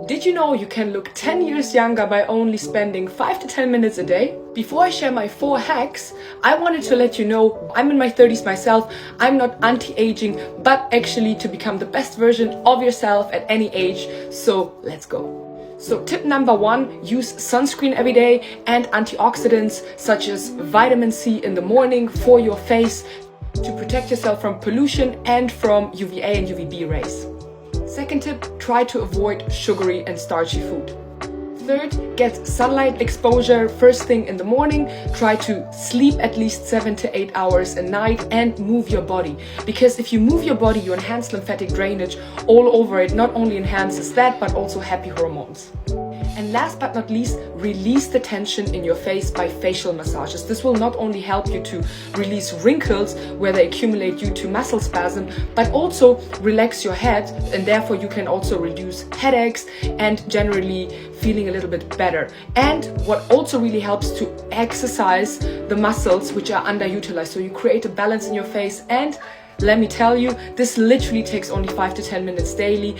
Did you know you can look 10 years younger by only spending 5 to 10 minutes a day? Before I share my 4 hacks, I wanted to let you know I'm in my 30s myself. I'm not anti-aging, but actually to become the best version of yourself at any age. So let's go. So tip number 1, use sunscreen every day and antioxidants such as vitamin C in the morning for your face to protect yourself from pollution and from UVA and UVB rays. Second tip, try to avoid sugary and starchy food. Third, get sunlight exposure first thing in the morning. Try to sleep at least 7 to 8 hours a night and move your body. Because if you move your body, you enhance lymphatic drainage all over it. Not only enhances that, but also happy hormones. And last but not least, release the tension in your face by facial massages. This will not only help you to release wrinkles where they accumulate due to muscle spasm, but also relax your head, and therefore you can also reduce headaches and generally feeling a little bit better. And what also really helps to exercise the muscles which are underutilized. So you create a balance in your face, and let me tell you, this literally takes only 5 to 10 minutes daily.